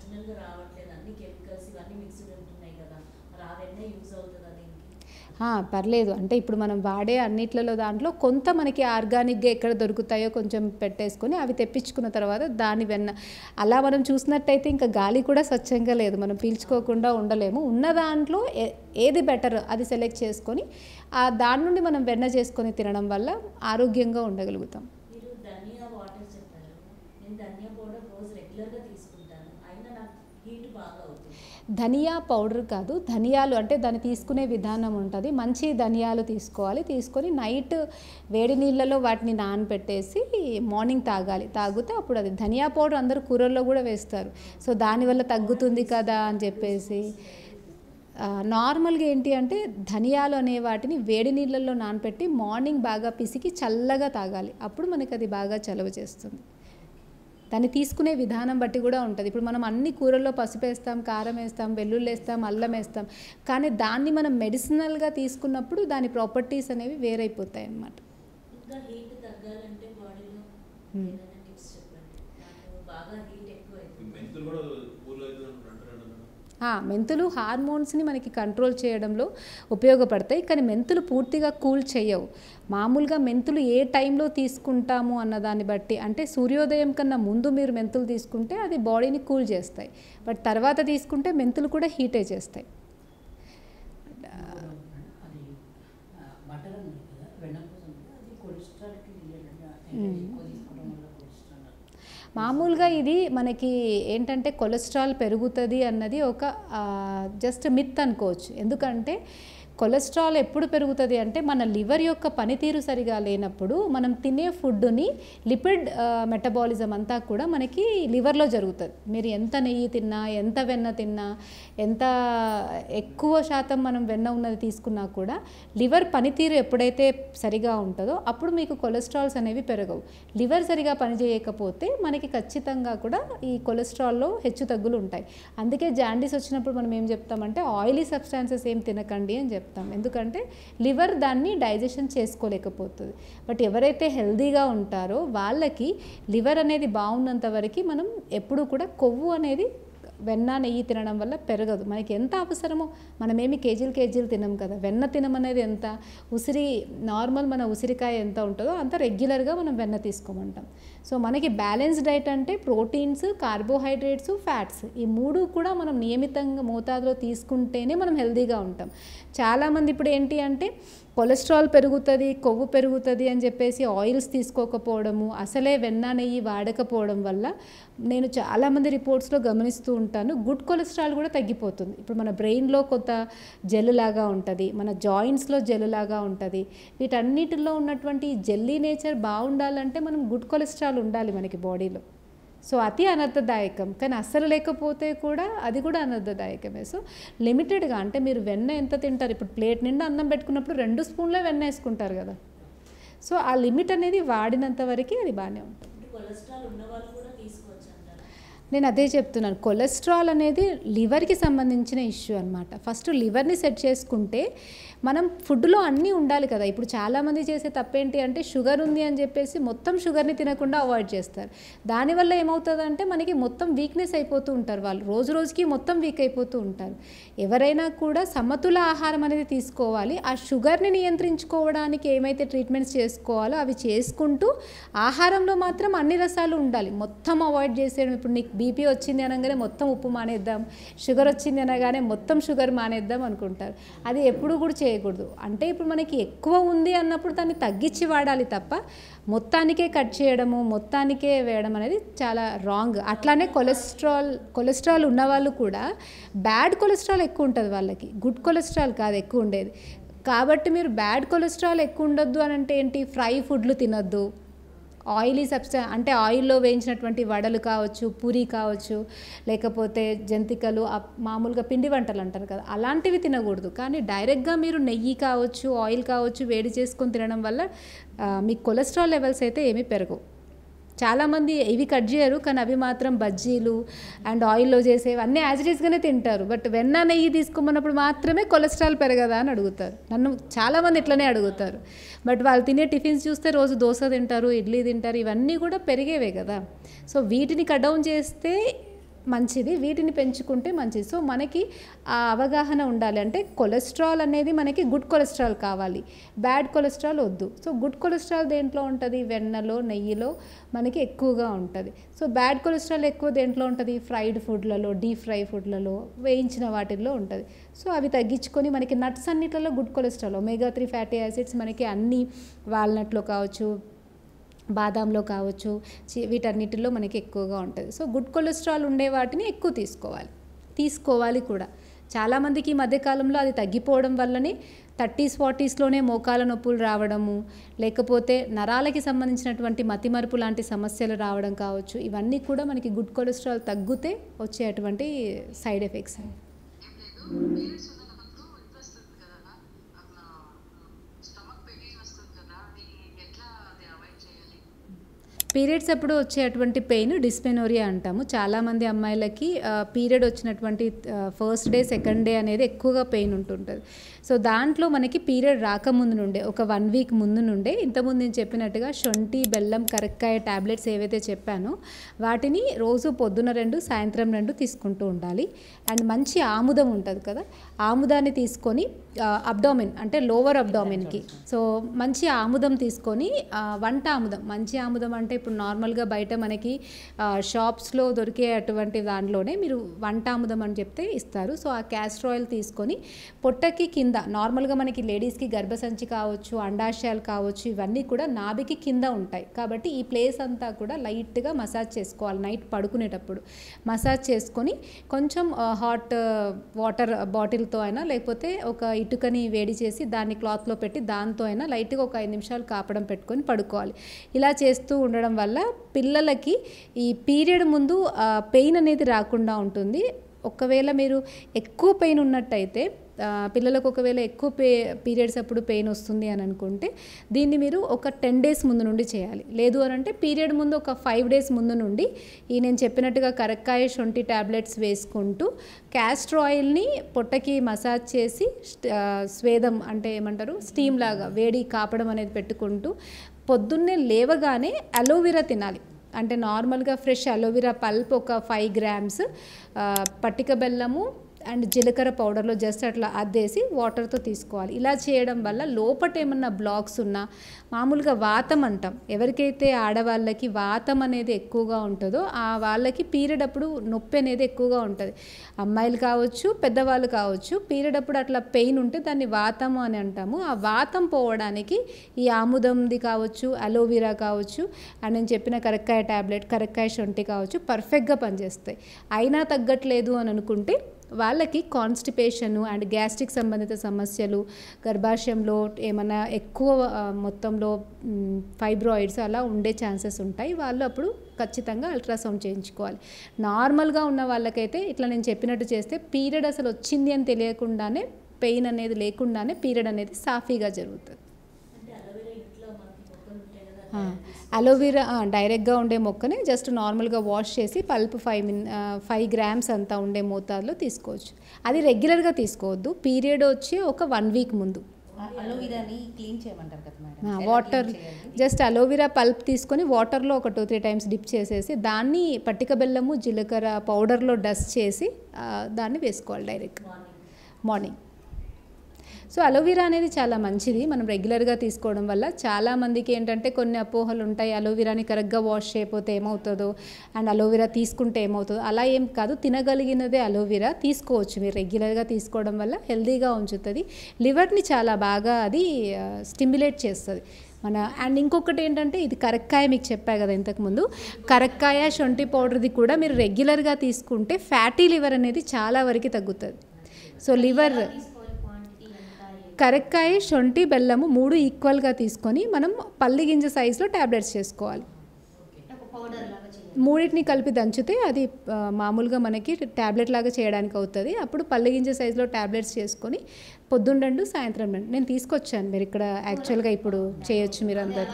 ఒరిజినల్గా రావట్లేదు, అన్ని కెమికల్స్ ఇవన్నీ మిక్స్డ్ ఉంటున్నాయి కదా, మరి ఆ వెన్న యూజ్ అవుతుందా దీనికి? పర్లేదు. అంటే ఇప్పుడు మనం వాడే అన్నిట్లలో దాంట్లో కొంత మనకి ఆర్గానిక్గా ఎక్కడ దొరుకుతాయో కొంచెం పెట్టేసుకొని అవి తెప్పించుకున్న తర్వాత దాని వెన్న అలా మనం చూసినట్టయితే ఇంకా గాలి కూడా స్వచ్ఛంగా లేదు, మనం పీల్చుకోకుండా ఉండలేము. ఉన్న దాంట్లో ఏది బెటర్ అది సెలెక్ట్ చేసుకొని దాని నుండి మనం వెన్న చేసుకొని తినడం వల్ల ఆరోగ్యంగా ఉండగలుగుతాం. మీరు ధనియా వాటర్ చెప్పారు, నేను ధనియా పౌడర్ రోజు రెగ్యులర్గా తీసుకుంటాను, అయినా నాకు హీట్ బాగా అవుతుంది. ధనియా పౌడర్ కాదు, ధనియాలు అంటే దాన్ని తీసుకునే విధానం ఉంటుంది. మంచి ధనియాలు తీసుకోవాలి, తీసుకొని నైట్ వేడి నీళ్ళలో వాటిని నానబెట్టేసి మార్నింగ్ తాగాలి. తాగితే అప్పుడు అది ధనియా పౌడర్ అందరూ కూరల్లో కూడా వేస్తారు, సో దానివల్ల తగ్గుతుంది కదా అని చెప్పేసి. నార్మల్గా ఏంటి అంటే ధనియాలు అనే వాటిని వేడి నీళ్ళల్లో నానబెట్టి మార్నింగ్ బాగా పిసికి చల్లగా తాగాలి, అప్పుడు మనకి అది బాగా చలవ చేస్తుంది. దాన్ని తీసుకునే విధానం బట్టి కూడా ఉంటుంది. ఇప్పుడు మనం అన్ని కూరల్లో పసుపు వేస్తాం, కారం వేస్తాం, వెల్లుల్లి వేస్తాం, అల్లం వేస్తాం, కానీ దాన్ని మనం మెడిసినల్గా తీసుకున్నప్పుడు దాని ప్రాపర్టీస్ అనేవి వేరైపోతాయి అన్నమాట. ఇంకా హీట్ తగ్గాలంటే బాడీలో ఏదైనా టిప్స్ చెప్పండి, నాకు బాగా హీట్ ఎక్కువ అవుతుంది. మెంతులు కూడా కూల్ అవుతుంది అంటారు. మెంతులు హార్మోన్స్ని మనకి కంట్రోల్ చేయడంలో ఉపయోగపడతాయి, కానీ మెంతులు పూర్తిగా కూల్ చేయవు. మామూలుగా మెంతులు ఏ టైంలో తీసుకుంటాము అన్నదాన్ని బట్టి, అంటే సూర్యోదయం కన్నా ముందు మీరు మెంతులు తీసుకుంటే అది బాడీని కూల్ చేస్తాయి, బట్ తర్వాత తీసుకుంటే మెంతులు కూడా హీటే చేస్తాయి. మామూలుగా ఇది మనకి ఏంటంటే కొలెస్ట్రాల్ పెరుగుతుంది అన్నది ఒక జస్ట్ మిత్ అనుకోవచ్చు. ఎందుకంటే కొలెస్ట్రాల్ ఎప్పుడు పెరుగుతుంది అంటే మన లివర్ యొక్క పనితీరు సరిగా లేనప్పుడు మనం తినే ఫుడ్ని లిపిడ్ మెటబాలిజం అంతా కూడా మనకి లివర్లో జరుగుతుంది. మీరు ఎంత నెయ్యి తిన్నా, ఎంత వెన్న తిన్నా, ఎంత ఎక్కువ శాతం మనం వెన్న ఉన్నది తీసుకున్నా కూడా లివర్ పనితీరు ఎప్పుడైతే సరిగా ఉంటుందో అప్పుడు మీకు కొలెస్ట్రాల్స్ అనేవి పెరగవు. లివర్ సరిగా పనిచేయకపోతే మనకి ఖచ్చితంగా కూడా ఈ కొలెస్ట్రాల్లో హెచ్చు తగ్గులు ఉంటాయి. అందుకే జాండీస్ వచ్చినప్పుడు మనం ఏం చెప్తామంటే ఆయిలీ సబ్స్టాన్సెస్ ఏం తినకండి అని చెప్తాం, ఎందుకంటే లివర్ దాన్ని డైజెషన్ చేసుకోలేకపోతుంది. బట్ ఎవరైతే హెల్దీగా ఉంటారో వాళ్ళకి లివర్ అనేది బాగున్నంత వరకు మనం ఎప్పుడూ కూడా కొవ్వు అనేది వెన్న నెయ్యి తినడం వల్ల పెరగదు. మనకి ఎంత అవసరమో, మనమేమి కేజీలు తినం కదా, వెన్న తినమనేది ఎంత నార్మల్ మన ఉసిరికాయ ఎంత ఉంటుందో అంత రెగ్యులర్గా మనం వెన్న తీసుకోమంటాం. సో మనకి బ్యాలెన్స్ డైట్ అంటే ప్రోటీన్స్, కార్బోహైడ్రేట్స్, ఫ్యాట్స్ ఈ మూడు కూడా మనం నియమితంగా మోతాదులో తీసుకుంటేనే మనం హెల్దీగా ఉంటాం. చాలామంది ఇప్పుడు ఏంటి అంటే కొలెస్ట్రాల్ పెరుగుతుంది, కొవ్వు పెరుగుతుంది అని చెప్పేసి ఆయిల్స్ తీసుకోకపోవడము, అసలే వెన్న నెయ్యి వాడకపోవడం వల్ల నేను చాలామంది రిపోర్ట్స్లో గమనిస్తూ ఉంటాను, గుడ్ కొలెస్ట్రాల్ కూడా తగ్గిపోతుంది. ఇప్పుడు మన బ్రెయిన్లో కొంత జెల్ లాగా ఉంటుంది, మన జాయింట్స్లో జెల్ లాగా ఉంటుంది. వీటన్నిటిలో ఉన్నటువంటి జెల్లీ నేచర్ బాగుండాలంటే మనం గుడ్ కొలెస్ట్రాల్ ఉండాలి మనకి బాడీలో. సో అతి అనర్థదాయకం, కానీ అస్సలు లేకపోతే కూడా అది కూడా అనర్థదాయకమే. సో లిమిటెడ్గా, అంటే మీరు వెన్న ఎంత తింటారు, ఇప్పుడు ప్లేట్ నిండా అన్నం పెట్టుకున్నప్పుడు 2 స్పూన్లే వెన్న వేసుకుంటారు కదా, సో ఆ లిమిట్ అనేది వాడినంత వరకు అది బాగానే ఉంటుంది. కొలెస్ట్రాల్ ఉన్న వాళ్ళు కూడా తీసుకోవచ్చు అంటారా? నేను అదే చెప్తున్నాను, కొలెస్ట్రాల్ అనేది లివర్కి సంబంధించిన ఇష్యూ అనమాట. ఫస్ట్ లివర్ని సెట్ చేసుకుంటే మనం ఫుడ్లో అన్నీ ఉండాలి కదా. ఇప్పుడు చాలామంది చేసే తప్పేంటి అంటే షుగర్ ఉంది అని చెప్పేసి మొత్తం షుగర్ని తినకుండా అవాయిడ్ చేస్తారు. దానివల్ల ఏమవుతుందంటే మనకి మొత్తం వీక్నెస్ అయిపోతూ ఉంటారు, వాళ్ళు రోజు రోజుకి మొత్తం వీక్ అయిపోతూ ఉంటారు. ఎవరైనా కూడా సమతుల ఆహారం అనేది తీసుకోవాలి. ఆ షుగర్ని నియంత్రించుకోవడానికి ఏమైతే ట్రీట్మెంట్స్ చేసుకోవాలో అవి చేసుకుంటూ ఆహారంలో మాత్రం అన్ని రసాలు ఉండాలి, మొత్తం అవాయిడ్ చేసేయడం. ఇప్పుడు నీకు బీపీ వచ్చింది అనగానే మొత్తం ఉప్పు మానేద్దాం, షుగర్ వచ్చింది అనగానే మొత్తం షుగర్ మానేద్దాం అనుకుంటారు. అది ఎప్పుడు కూడా చేయకూడదు. అంటే ఇప్పుడు మనకి ఎక్కువ ఉంది అన్నప్పుడు దాన్ని తగ్గించి వాడాలి తప్ప మొత్తానికే కట్ చేయడము, మొత్తానికే వేయడం అనేది చాలా రాంగ్. అట్లానే కొలెస్ట్రాల్ ఉన్నవాళ్ళు కూడా బ్యాడ్ కొలెస్ట్రాల్ ఎక్కువ ఉంటుంది వాళ్ళకి, గుడ్ కొలెస్ట్రాల్ కాదు ఎక్కువ ఉండేది. కాబట్టి మీరు బ్యాడ్ కొలెస్ట్రాల్ ఎక్కువ ఉండొద్దు అని అంటే ఏంటి, ఫ్రై ఫుడ్లు తినొద్దు, ఆయిలీ అంటే ఆయిల్లో వేయించినటువంటి వడలు కావచ్చు, పూరి కావచ్చు, లేకపోతే జంతికలు, మామూలుగా పిండి వంటలు అంటారు కదా, అలాంటివి తినకూడదు. కానీ డైరెక్ట్గా మీరు నెయ్యి కావచ్చు, ఆయిల్ కావచ్చు వేడి చేసుకొని తినడం వల్ల మీ కొలెస్ట్రాల్ లెవెల్స్ అయితే ఏమీ పెరగవు. చాలామంది ఇవి కట్ చేయరు, కానీ అవి మాత్రం బజ్జీలు అండ్ ఆయిల్లో చేసేవి అన్నీ యాజిటీస్గానే తింటారు. బట్ వెన్న నెయ్యి తీసుకోమన్నప్పుడు మాత్రమే కొలెస్ట్రాల్ పెరగదా అని అడుగుతారు. నన్ను చాలామంది ఇట్లనే అడుగుతారు. బట్ వాళ్ళు తినే టిఫిన్స్ చూస్తే రోజు దోశ తింటారు, ఇడ్లీ తింటారు, ఇవన్నీ కూడా పెరిగేవే కదా. సో వీటిని కట్ డౌన్ చేస్తే మంచిది, వీటిని పెంచుకుంటే మంచిది. సో మనకి ఆ అవగాహన ఉండాలి. అంటే కొలెస్ట్రాల్ అనేది మనకి గుడ్ కొలెస్ట్రాల్ కావాలి, బ్యాడ్ కొలెస్ట్రాల్ వద్దు. సో గుడ్ కొలెస్ట్రాల్ దేంట్లో ఉంటుంది? వెన్నలో, నెయ్యిలో మనకి ఎక్కువగా ఉంటుంది. సో బ్యాడ్ కొలెస్ట్రాల్ ఎక్కువ దేంట్లో ఉంటుంది? ఫ్రైడ్ ఫుడ్లలో, డీప్ ఫ్రై ఫుడ్లలో, వేయించిన వాటిల్లో ఉంటుంది. సో అవి తగ్గించుకొని మనకి నట్స్ అన్నిట్లలో good cholesterol, omega-3 fatty acids మనకి అన్ని వాల్నట్లో కావచ్చు, బాదాంలో కావచ్చు, వీటన్నిటిలో మనకి ఎక్కువగా ఉంటుంది. సో గుడ్ కొలెస్ట్రాల్ ఉండే వాటిని ఎక్కువ తీసుకోవాలి కూడా. చాలామందికి ఈ మధ్యకాలంలో అది తగ్గిపోవడం వల్లనే 30s 40sలోనే మోకాల నొప్పులు రావడము, లేకపోతే నరాలకి సంబంధించినటువంటి మతిమరుపు లాంటి సమస్యలు రావడం కావచ్చు. ఇవన్నీ కూడా మనకి గుడ్ కొలెస్ట్రాల్ తగ్గితే వచ్చేటువంటి సైడ్ ఎఫెక్ట్స్ అని. పీరియడ్స్ అప్పుడు వచ్చేటువంటి పెయిన్ డిస్మెనోరియా అంటాము. చాలామంది అమ్మాయిలకి పీరియడ్ వచ్చినటువంటి ఫస్ట్ డే, సెకండ్ డే అనేది ఎక్కువగా పెయిన్ ఉంటుంటుంది. సో దాంట్లో మనకి పీరియడ్ రాకముందు నుండే, ఒక 1 వీక్ ముందు నుండే, ఇంతకుముందు నేను చెప్పినట్టుగా శొంఠి, బెల్లం, కరక్కాయ టాబ్లెట్స్ ఏవైతే చెప్పానో వాటిని రోజు పొద్దున 2, సాయంత్రం 2 తీసుకుంటూ ఉండాలి. అండ్ మంచి ఆముదం ఉంటుంది కదా, ఆముదాన్ని తీసుకొని అబ్డామిన్ అంటే లోవర్ అబ్డామిన్కి, సో మంచి ఆముదం తీసుకొని, వంట ఆముదం, మంచి ఆముదం అంటే ఇప్పుడు నార్మల్గా బయట మనకి షాప్స్లో దొరికే అటువంటి దాంట్లోనే మీరు వంట ఆముదం అని చెప్తే ఇస్తారు. సో ఆ క్యాస్టర్ ఆయిల్ తీసుకొని పొట్టకి కింద, నార్మల్గా మనకి లేడీస్కి గర్భసంచి కావచ్చు, అండాశయాలు కావచ్చు, ఇవన్నీ కూడా నాభికి కింద ఉంటాయి. కాబట్టి ఈ ప్లేస్ అంతా కూడా లైట్గా మసాజ్ చేసుకోవాలి. నైట్ పడుకునేటప్పుడు మసాజ్ చేసుకొని కొంచెం హాట్ వాటర్ బాటిల్తో అయినా, లేకపోతే ఒక ఇటుకని వేడి చేసి దాన్ని క్లాత్లో పెట్టి దాంతో అయినా లైట్గా ఒక 5 నిమిషాలు కాపడం పెట్టుకొని పడుకోవాలి. ఇలా చేస్తూ ఉండడం వల్ల పిల్లలకి ఈ పీరియడ్ ముందు పెయిన్ అనేది రాకుండా ఉంటుంది. ఒకవేళ మీరు ఎక్కువ పెయిన్ ఉన్నట్టయితే, పిల్లలకు ఒకవేళ ఎక్కువ పీరియడ్స్ అప్పుడు పెయిన్ వస్తుంది అని అనుకుంటే దీన్ని మీరు ఒక 10 డేస్ ముందు నుండి చేయాలి. లేదు అని అంటే పీరియడ్ ముందు ఒక 5 డేస్ ముందు నుండి ఈ నేను చెప్పినట్టుగా కరక్కాయ, శొంఠి టాబ్లెట్స్ వేసుకుంటూ క్యాస్టర్ ఆయిల్ని పొట్టకి మసాజ్ చేసి స్వేదం అంటే ఏమంటారు, స్టీమ్ లాగా వేడి కాపడం అనేది పెట్టుకుంటూ పొద్దున్నే లేవగానే అలోవెరా తినాలి. అంటే నార్మల్గా ఫ్రెష్ అలోవెరా పల్ప్ ఒక 5 గ్రామ్స్, పట్టిక బెల్లము అండ్ జీలకర్ర పౌడర్లో జస్ట్ అట్లా అద్దేసి వాటర్తో తీసుకోవాలి. ఇలా చేయడం వల్ల లోపట ఏమన్నా బ్లాక్స్ ఉన్నా, మామూలుగా వాతం అంటాం, ఎవరికైతే ఆడవాళ్ళకి వాతం అనేది ఎక్కువగా ఉంటుందో ఆ వాళ్ళకి పీరియడ్ అప్పుడు నొప్పి అనేది ఎక్కువగా ఉంటుంది. అమ్మాయిలు కావచ్చు, పెద్దవాళ్ళు కావచ్చు, పీరియడ్ అప్పుడు అట్లా పెయిన్ ఉంటే దాన్ని వాతము అని అంటాము. ఆ వాతం పోవడానికి ఈ ఆముదంది కావచ్చు, అలోవెరా కావచ్చు, అండ్ నేను చెప్పిన కరక్కాయ టాబ్లెట్, కరక్కాయ శొంఠి కావచ్చు, పర్ఫెక్ట్గా పనిచేస్తాయి. అయినా తగ్గట్లేదు అని అనుకుంటే వాళ్ళకి కాన్స్టిపేషను అండ్ గ్యాస్ట్రిక్ సంబంధిత సమస్యలు, గర్భాశయంలో ఏమైనా ఎక్కువ మొత్తంలో ఫైబ్రాయిడ్స్ అలా ఉండే ఛాన్సెస్ ఉంటాయి. వాళ్ళు అప్పుడు ఖచ్చితంగా అల్ట్రాసౌండ్ చేయించుకోవాలి. నార్మల్గా ఉన్న వాళ్ళకైతే ఇట్లా నేను చెప్పినట్టు చేస్తే పీరియడ్ అసలు వచ్చింది అని తెలియకుండానే, పెయిన్ అనేది లేకుండానే పీరియడ్ అనేది సాఫీగా జరుగుతుంది. అలోవెరా డైరెక్ట్గా ఉండే మొక్కని జస్ట్ నార్మల్గా వాష్ చేసి పల్ప్ 5 గ్రామ్స్ అంతా ఉండే మోతాదులో తీసుకోవచ్చు. అది రెగ్యులర్గా తీసుకోవద్దు, పీరియడ్ వచ్చి ఒక 1 వీక్ ముందు. అలోవెరాని క్లీన్ చేయమంటారు కదా madam, water just aloe vera pulp తీసుకొని వాటర్లో ఒక 2-3 టైమ్స్ డిప్ చేసేసి దాన్ని పట్టిక బెల్లము, జీలకర్ర పౌడర్లో డస్ట్ చేసి దాన్ని వేసుకోవాలి డైరెక్ట్ మార్నింగ్. సో అలోవెరా అనేది చాలా మంచిది, మనం రెగ్యులర్గా తీసుకోవడం వల్ల. చాలామందికి ఏంటంటే కొన్ని అపోహలు ఉంటాయి, అలోవెరాని కరెక్ట్గా వాష్ చేయకపోతే ఏమవుతుందో అండ్ అలోవెరా తీసుకుంటే ఏమవుతుందో. అలా ఏం కాదు, తినగలిగినదే అలోవెరా తీసుకోవచ్చు. మీరు రెగ్యులర్గా తీసుకోవడం వల్ల హెల్తీగా ఉంచుతుంది, లివర్ని చాలా బాగా అది స్టిమ్యులేట్ చేస్తుంది మన. అండ్ ఇంకొకటి ఏంటంటే ఇది కరక్కాయ, మీకు చెప్పా కదా ఇంతకుముందు, కరక్కాయ శొంఠి పౌడర్ది కూడా మీరు రెగ్యులర్గా తీసుకుంటే ఫ్యాటీ లివర్ అనేది చాలా వరకు తగ్గుతుంది. సో లివర్, కరక్కాయ, శొంఠి, బెల్లము 3 ఈక్వల్గా తీసుకొని మనం పల్లి గింజ సైజులో ట్యాబ్లెట్స్ చేసుకోవాలి. 3టిని కలిపి దంచితే అది మామూలుగా మనకి ట్యాబ్లెట్ లాగా చేయడానికి అవుతుంది. అప్పుడు పల్లి గింజ సైజులో ట్యాబ్లెట్స్ చేసుకొని పొద్దున్న 2, సాయంత్రం 2 నేను తీసుకొచ్చాను. మీరు ఇక్కడ యాక్చువల్గా ఇప్పుడు చేయొచ్చు మీరు అందరు.